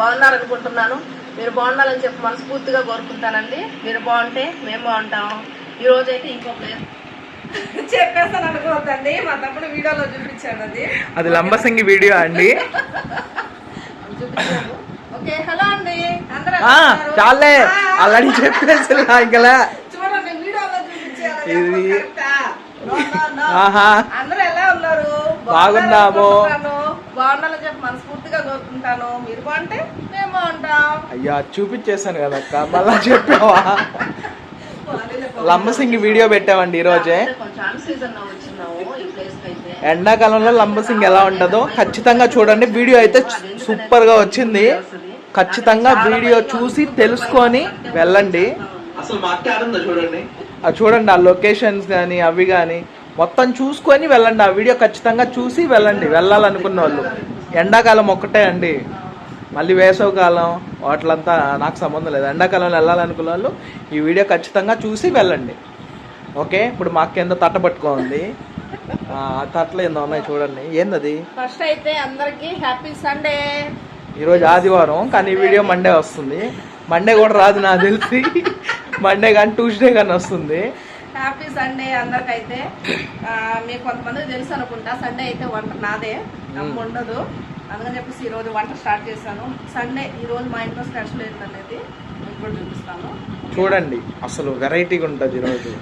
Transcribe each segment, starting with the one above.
బాగున్నారనుకుంటున్నాను. మీరు బాగుండాలని చెప్పి మనస్ఫూర్తిగా కోరుకుంటానండి. మీరు బాగుంటే మేము బాగుంటాం. ఈ రోజు అయితే ఇంకో ప్లేస్ చెప్పేస్తాను అనుకోవద్దండి, మా తమ్ముడు వీడియోలో చూపించాడు. అది లంబసింగి వీడియో అండి. చూపించాడు. ఓకే, హలో అండి అందరూ. చాలే అలాంటి చెప్పేసి చూడండి వీడియోలో చూపించారు. అందరూ ఎలా ఉన్నారు? బాగున్నాము. బాగుండాలని చెప్పి మనస్ఫూర్తిగా కోరుకుంటాను. మీరు బాగుంటే మేము బాగుంటాం. అయ్యా చూపించేసాను కదక్క, మళ్ళా చెప్పావా? లంబసింగి వీడియో పెట్టామండి ఈ రోజే. ఎండాకాలంలో లంబసింగి ఎలా ఉంటుందో ఖచ్చితంగా చూడండి. వీడియో అయితే సూపర్ గా వచ్చింది. ఖచ్చితంగా వీడియో చూసి తెలుసుకొని వెళ్ళండి. అసలు చూడండి, అది చూడండి, ఆ లొకేషన్స్ కానీ అవి కానీ మొత్తం చూసుకొని వెళ్ళండి. ఆ వీడియో ఖచ్చితంగా చూసి వెళ్ళండి వెళ్ళాలనుకున్న వాళ్ళు. ఎండాకాలం ఒక్కటే అండి, మళ్ళీ వేసవికాలం వాటిలంతా నాకు సంబంధం లేదు. ఎండాకాలంలో వెళ్ళాలనుకున్న వాళ్ళు ఈ వీడియో ఖచ్చితంగా చూసి వెళ్ళండి. ఓకే, ఇప్పుడు మా అక్క ఏందో తట్ట పట్టుకోండి. తట్టలు ఏందో ఉన్నాయి చూడండి. ఏందది? ఫస్ట్ అయితే అందరికి హ్యాపీ సండే. ఈరోజు ఆదివారం కానీ ఈ వీడియో మండే వస్తుంది. మండే కూడా రాదు నాకు తెలిసి, మండే కానీ ట్యూస్డే కానీ వస్తుంది. హ్యాపీ సండే అందరికైతే. మీకు కొంతమందికి తెలుసు అనుకుంటా, సండే అయితే వంట నాదే, అమ్మ ఉండదు. అందుకని చెప్పేసి ఈరోజు వంట స్టార్ట్ చేశాను. సండే ఈరోజు మా ఇంట్లో స్పెషల్ ఏంటనేది మీకు కూడా చూపిస్తాను. చూడండి, అసలు వెరైటీగా ఉంటుంది ఈరోజు.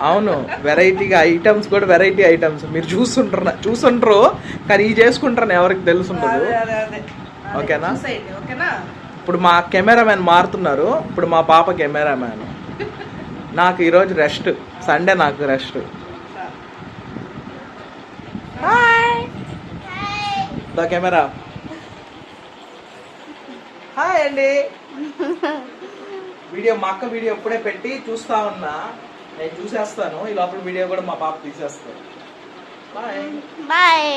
అవును, వెరైటీగా ఐటమ్స్ కూడా వెరైటీ ఐటమ్స్. మీరు చూసుంటారు కానీ ఈ చేసుకుంటారని ఎవరికి తెలుసుండదు. ఓకేనా? ఓకేనా? ఇప్పుడు మా కెమెరామ్యాన్ మారుతున్నారు. ఇప్పుడు మా పాప కెమెరామ్యాన్. నాకు ఈరోజు రెస్ట్, సండే నాకు రెస్ట్. కెమెరా హాయ్ అండి. వీడియో మా అక్క వీడియో ఇప్పుడే పెట్టి చూస్తా ఉన్నా, నేను చూసేస్తాను. ఈ లోపల వీడియో కూడా మా పాప తీసేస్తాను. Bye bye.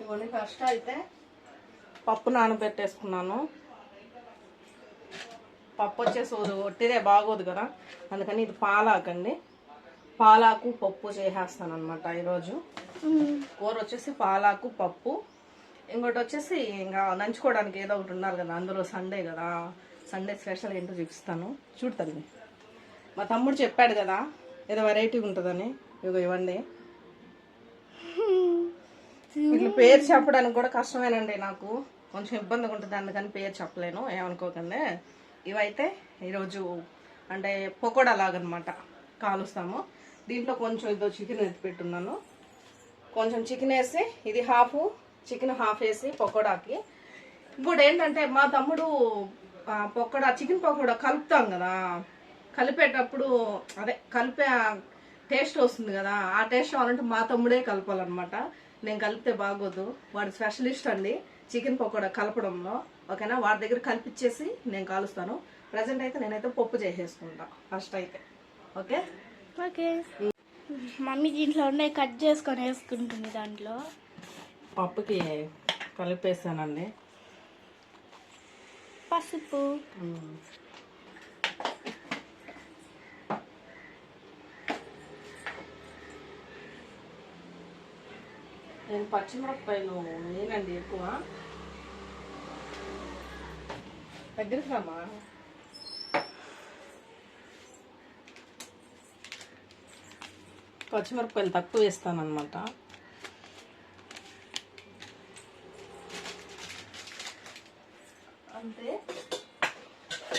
ఇవన్నీ ఫస్ట్ అయితే పప్పు నానబెట్టేసుకున్నాను. పప్పు వచ్చేసి ఒట్టిదే బాగోదు కదా, అందుకని ఇది పాలాకండి. పాలాకు పప్పు చేసేస్తాను అనమాట ఈరోజు. కూర వచ్చేసి పాలాకు పప్పు. ఇంకోటి వచ్చేసి ఇంకా నంచుకోవడానికి ఏదో ఒకటి ఉండాలి కదా, అందులో సండే కదా. సండే స్పెషల్ ఏంటో చూపిస్తాను. చూడతండి, మా తమ్ముడు చెప్పాడు కదా ఏదో వెరైటీ ఉంటుందని. ఇదిగో ఇవ్వండి. ఇట్లా పేరు చెప్పడానికి కూడా కష్టమేనండి, నాకు కొంచెం ఇబ్బందిగా ఉంటుంది, అందుకని పేరు చెప్పలేను, ఏమనుకోకండి. ఇవైతే ఈరోజు అంటే పకోడా లాగనమాట, కాలుస్తాము. దీంట్లో కొంచెం ఇదో చికెన్ ఎత్తి పెట్టున్నాను. కొంచెం చికెన్ వేసి, ఇది హాఫ్ చికెన్ హాఫ్ వేసి పకోడాకి. ఇప్పుడు ఏంటంటే మా తమ్ముడు పకోడా, చికెన్ పకోడా కలుపుతాం కదా, కలిపేటప్పుడు అదే కలిపే టేస్ట్ వస్తుంది కదా, ఆ టేస్ట్ కావాలంటే మా తమ్ముడే కలపాలన్నమాట. నేను కలిపితే బాగోదు. వాడు స్పెషలిస్ట్ అండి చికెన్ పకోడా కలపడంలో. ఓకేనా? వాడి దగ్గర కలిపిచ్చేసి నేను కాలుస్తాను. ప్రజెంట్ అయితే నేనైతే పప్పు చేసేసుకుంటా ఫస్ట్ అయితే. Okay okay. మమ్మీ దీంట్లో ఉన్నాయి కట్ చేసుకొని వేసుకుంటుంది. దాంట్లో పప్పుకి కలిపేసానండి. పసుపు, నేను పచ్చిమిరపకాయలు వేయనండి ఎక్కువ. దగ్గరికి రామా. పచ్చిమిరపకాయలు తక్కువ వేస్తాను అనమాట. అంతే,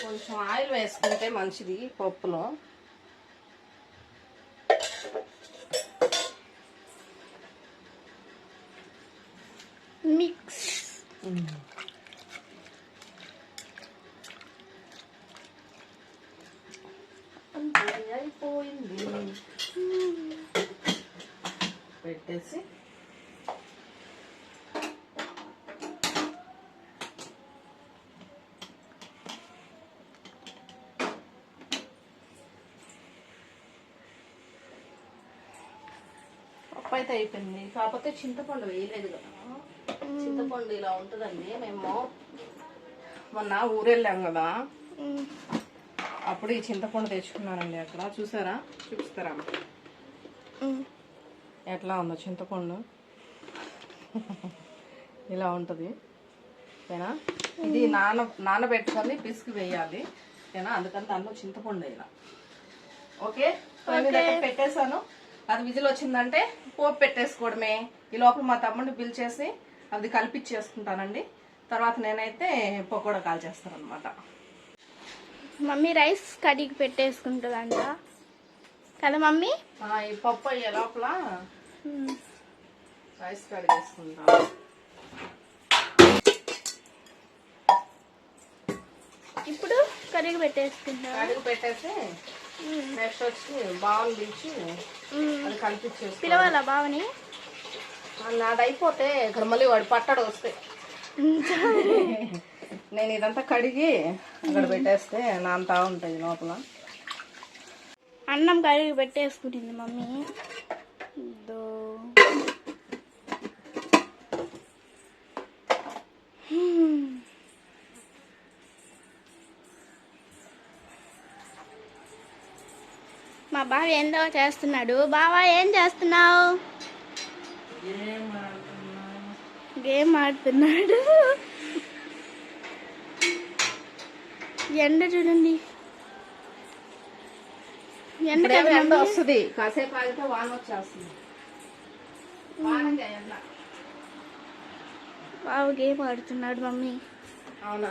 కొంచెం ఆయిల్ వేసుకుంటే మంచిది పప్పులో. మిక్స్. అయిపోయింది. పెట్టేసి పప్పు అయితే అయిపోయింది. కాకపోతే చింతపండు వేయలేదు కదా. చింతపండు ఇలా ఉంటుందండి. మేము మొన్న ఊరెళ్ళాం కదా, అప్పుడు ఈ చింతపండు తెచ్చుకున్నానండి. అక్కడ చూసారా, చూపిస్తారా? ఎట్లా ఉందో చింతపండు ఇలా ఉంటుంది ఓకేనా. ఇది నానబెట్టుకొని పిసికి వేయాలి ఓకేనా. అందుకని దాంట్లో చింతపండు వేయాలి. ఓకే పెట్టేశాను. అది విజిల్ వచ్చిందంటే పోపు పెట్టేసుకోవడమే. ఈ లోపల మా తమ్ముడిని పిలిచేసి అది కలిపిచ్చేసుకుంటానండి. తర్వాత నేనైతే పకోడా కాల్చేస్తాను అనమాట. మమ్మీ రైస్ కడిగి పెట్టేసుకుంటుందంట కదా మమ్మీ. ఈ పప్పు అయ్యే లోపల రైస్ కడిగేసుకుంటాను. ఇప్పుడు కడిగి పెట్టేసుకుంటా. కడిగి పెట్టేసి నెక్స్ట్ వచ్చి బావని పిలిచి అది కలిపిచ్చేసి పిలవాలా బావని. నాది అయిపోతే ఇక్కడ మళ్ళీ వాడు పట్టడు వస్తే నేను ఇదంతా కడిగి అక్కడ పెట్టేస్తే నాంతా ఉంటుంది లోపల. అన్నం కడిగి పెట్టేసుకుంటుంది మమ్మీ. మా బావ ఏందో చేస్తున్నాడు. బావా ఏం చేస్తున్నావు? గేమ్ ఆడుతున్నాడు. ఎండ చూడండి. ఎండ వస్తుంది, కాసేపు ఆగితే వాన వచ్చేస్తుంది. బావ గేమ్ ఆడుతున్నాడు మమ్మీ. అవునా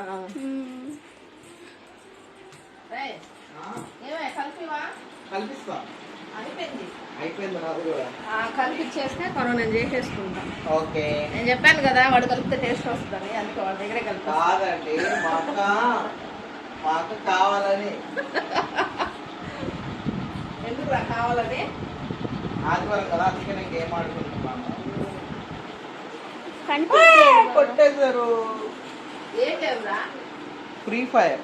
కలిపిచ్చేస్తే కరోనా నేను చేసేసుకుంటా. ఓకే నేను చెప్పాను కదా వాడు కలిపితే టేస్ట్ వస్తుందని, అందుకే వాడి దగ్గరే కలిపి. కాదండి మాకు కావాలని. ఎందుకు కావాలని? ఆదివారం కదా అందుకే నేను గేమ్ ఆడుకుంటున్నాను. కొట్టేశారు. ఏం లేవురా? Free fire.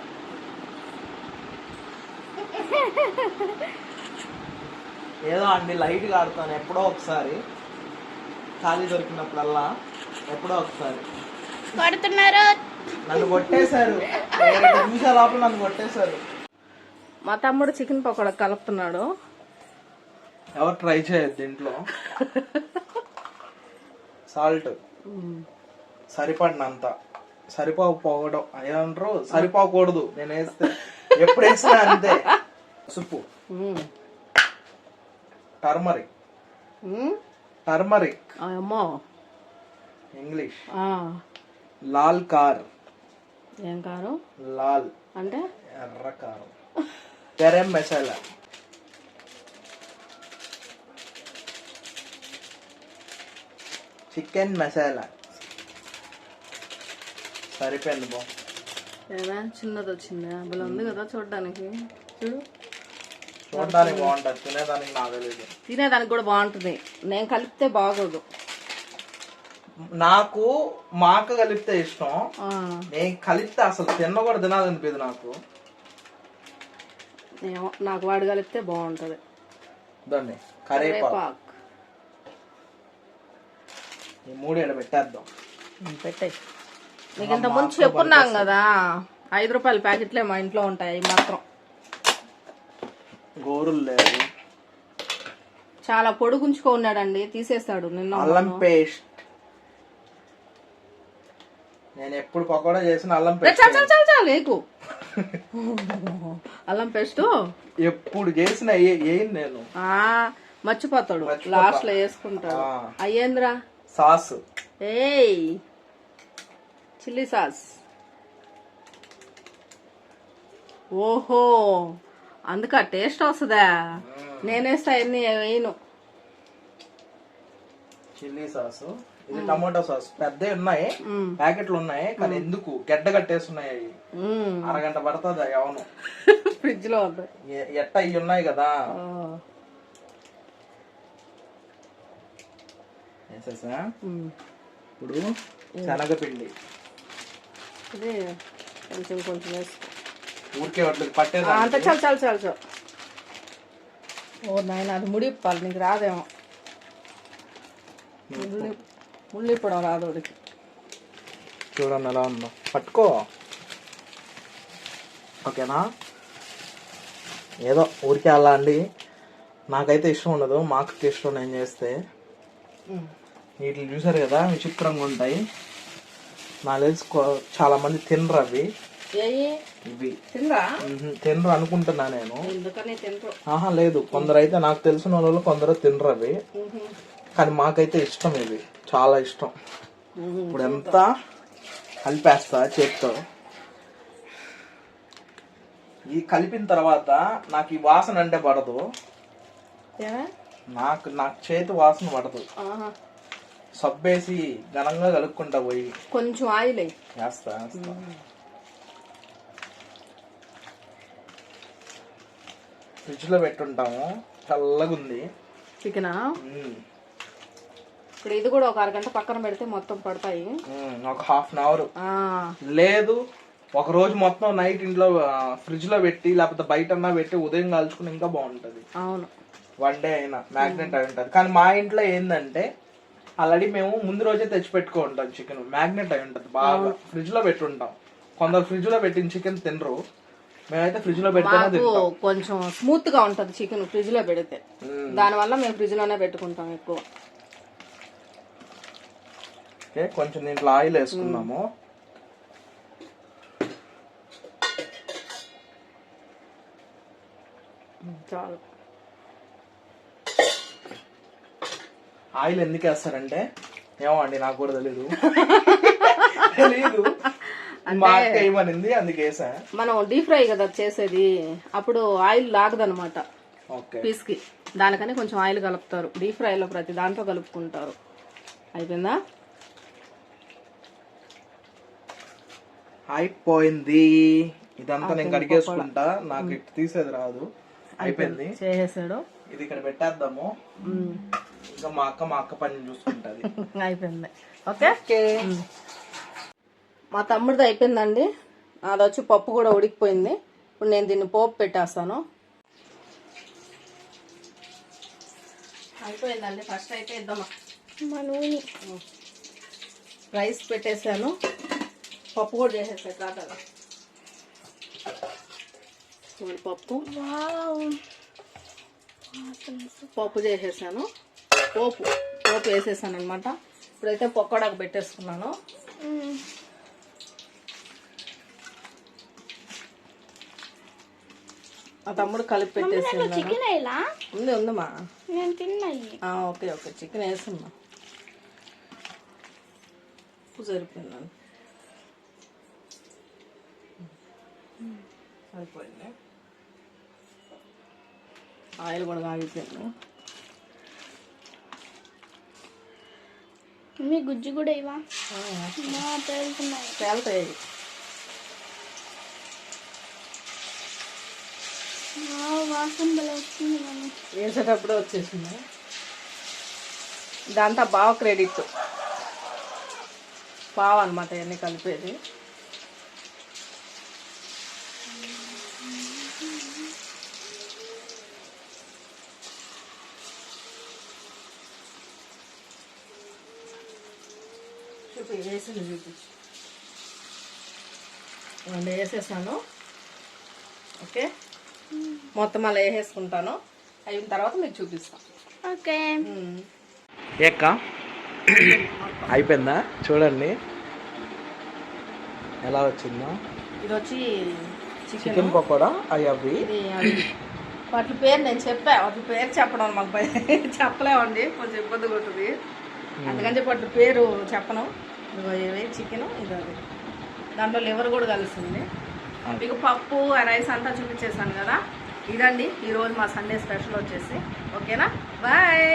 ఏదో అండి లైట్గా ఆడుతాను ఎప్పుడో ఒకసారి, ఖాళీ దొరికినప్పుడల్లా ఎప్పుడో ఒకసారి. కొడుతున్నారు. నన్ను కొట్టేశారు, 2 నిమిషాల లోపల నన్ను కొట్టేశారు. మా తమ్ముడు చికెన్ పకోడా కలుపుతున్నాడు. ఎవరు ట్రై చేయొద్దు ఇంట్లో. సాల్ట్ సరిపడినంత, సరిపోకపోవడం అయ్యంటారు, సరిపోకూడదు. నేను వేస్తే ఎప్పుడు వేసినా అంతే. పసుపు, టర్మరిక్ అమ్మో ఇంగ్లీష్, లాల్ కార్. ఏం కారం? లాల్ అంటే ఎర్ర కారం. గరం మసాలా, చికెన్ మసాలా. సరిపోయింది బా. చిన్నది వచ్చింది, అందులో ఉంది కదా చూడడానికి. చూడు, చూడడానికి బాగుంటుంది, తినేదానికి నాకు తెలియదు. తినేదానికి కూడా బాగుంటుంది, నేను కలిపితే బాగోదు. నాకు మా అక్క కలిపితే ఇష్టం, నేను కలిపితే అసలు తిన్న కూడా తినాలనిపించదు నాకు. నాకు వాడు కలిపితే బాగుంటది. దాన్ని కరేపాకు ఈ 3 ఎడ పెట్టేద్దాం. పెట్టే. నీకు ఇంత ముందు చెప్పున్నాం కదా, 5 రూపాయల ప్యాకెట్లే మా ఇంట్లో ఉంటాయి మాత్రం. గోరులు లేదు, చాలా పొడుగుంచుకో ఉన్నాడండి, తీసేస్తాడు నిన్న. అల్లం పేస్ట్. నేను ఎప్పుడు పకోడా చేసిన అల్లం పేస్ట్. లేకు అల్లం పేస్ట్ ఎప్పుడు చేసిన ఏం నేను మర్చిపోతాడు, లాస్ట్ లో వేసుకుంటాడు. అయ్యేంద్రా సాస్, ఏయ్ చిల్లీ సాస్. ఓహో అందుక టేస్ట్ వస్తుందా? నేనేస్తా ఎన్ని వేయను. చిల్లీ సాస్, ఇది టమాటో సాస్. పెద్దవి ఉన్నాయి, ప్యాకెట్లు ఉన్నాయి, కానీ ఎందుకు గడ్డ కట్టేస్తున్నాయి అవి. అరగంట పడుతుంది ఎవను ఫ్రిడ్జ్ లో ఉంది. ఎట్ట ఇవి ఉన్నాయి కదా. వేసేసా. ఇప్పుడు శనగపిండి ఇది కొంచెం కొంచెం వేసుకో. ఊరికే వాటికి పట్టేది అంత చాలు చాలు చాలు చాలు. ఓ నాయన అది ముడిపాలి, నీకు రాదేమో. ముళ్ళిప్పడం రాదు వాడికి. చూడండి ఎలా ఉందో, పట్టుకో. ఓకేనా? ఏదో ఊరికే అలా అండి నాకైతే ఇష్టం ఉండదు, మా అక్కకి ఇష్టం నేను చేస్తే. వీటిని చూసారు కదా, విచిత్రంగా ఉంటాయి. నాకు తెలిసి చాలా మంది తినరు అవి. ఇవి తినరు అనుకుంటున్నా నేను. ఆహా లేదు, కొందరు అయితే నాకు తెలిసిన వాళ్ళు కొందరు తినరు అవి, కానీ మాకైతే ఇష్టం ఇవి, చాలా ఇష్టం. ఇప్పుడు ఎంత కలిపేస్తా చేత్తో. ఇది కలిపిన తర్వాత నాకు ఈ వాసన అంటే పడదు, నాకు చేతి వాసన పడదు. సబ్బేసి ఘనంగా కలుపుకుంటా పోయి కొంచెం ఆయిల్ వేస్తా. ఫ్రిడ్జ్ లో పెట్టుంటాము, చల్లగా ఉంది చికెనా. ఇప్పుడు ఇది కూడా ఒక అరగంట పక్కన పెడితే మొత్తం పడతాయి. ఒక హాఫ్ అన్ అవర్ లేదు, ఒక రోజు మొత్తం నైట్ ఇంట్లో ఫ్రిడ్జ్ లో పెట్టి లేకపోతే బయట పెట్టి ఉదయం కాల్చుకుని ఇంకా బాగుంటది. అవును, 1 డే అయినా మ్యాగ్నెట్ అయి ఉంటది. కానీ మా ఇంట్లో ఏంటంటే ఆల్రెడీ మేము ముందు రోజే తెచ్చి పెట్టుకుంటాం చికెన్, మ్యాగ్నెట్ అయి ఉంటది బాగా, ఫ్రిడ్జ్ లో పెట్టుంటాం. కొందరు ఫ్రిడ్జ్ లో పెట్టిన చికెన్ తినరు, మేమైతే ఫ్రిడ్జ్ లో పెడితేనే కొంచెం స్మూత్ గా ఉంటది చికెన్ ఫ్రిడ్జ్ లో పెడితే, దాని వల్ల మేము ఫ్రిడ్జ్ లోనే పెట్టుకుంటాం ఎక్కువ. కొంచెం దీంట్లో ఆయిల్ వేసుకున్నాము. చాలు. ఆయిల్ ఎందుకు వేస్తారంటే ఏమో అండి, నాకు కూడా తెలీదు. తెలీదు, మా అక్క ఏమనింది అందుకే వేసా. మనం డీప్ ఫ్రై కదా చేసేది, అప్పుడు ఆయిల్ లాగదనమాట పీస్ కి, దానికని కొంచెం ఆయిల్ కలుపుతారు. డీప్ ఫ్రై లో ప్రతి దాంట్లో కలుపుకుంటారు. అయిపోయిందా? అయిపోయింది. ఇదంతా నేను కడిగేసుకుంటా, నాకు ఇటు తీసేది రాదు. అయిపోయింది, చేసేసాడు. ఇది ఇక్కడ పెట్టేద్దాము. ఇంకా మా అక్క పని చూసుకుంటది. అయిపోయింది. ఓకే, మా తమ్ముడిది అయిపోయిందండి. అది వచ్చి పప్పు కూడా ఉడికిపోయింది. ఇప్పుడు నేను దీన్ని పోపు పెట్టేస్తాను. అయిపోయిందండి. ఫస్ట్ అయితే ఇద్దామా, రైస్ పెట్టేసాను, పప్పు కూడా చేసేసాను కాదా. పప్పు చేసేసాను, పోపు వేసేసాను అనమాట. ఇప్పుడైతే పకోడాకు పెట్టేసుకున్నాను. ఆ తమ్ముడు కలిపి పెట్టేసి ఉందమ్మా. ఓకే చికెన్ వేసున్నా, ఉప్పు సరిపోయిందండి. అయిపోయింది, ఆయిల్ కూడా ఆగిపోయింది. మీ గుజ్జు కూడా ఇవా తేలుతాయి. వాసన బల వస్తుంది, వేసేటప్పుడే వచ్చేసింది. ఇదంతా బాగా క్రెడిట్, బావ అనమాట ఇవన్నీ కలిపేది. వేసేసాను. ఓకే, మొత్తం అలా వేసేసుకుంటాను. అయిన తర్వాత మీకు చూపిస్తాను. ఓకే, అయిపోయిందా చూడండి ఎలా వచ్చిందో. ఇది వచ్చి చికెన్ పకోడా. అవి వాటి పేరు నేను చెప్పా, వాటి పేరు చెప్పడం మాకు చెప్పలేమండి, కొంచెం ఇబ్బంది కొట్టుది. అందుకని చెప్పి వాటి పేరు చెప్పను. ఇవి చికెన్, ఇది అది, దాంట్లో లివర్ కూడా కలిసింది. మీకు పప్పు రైస్ అంతా చూపించేసాను కదా. ఇదండి ఈరోజు మా సండే స్పెషల్ వచ్చేసి. ఓకేనా, బాయ్.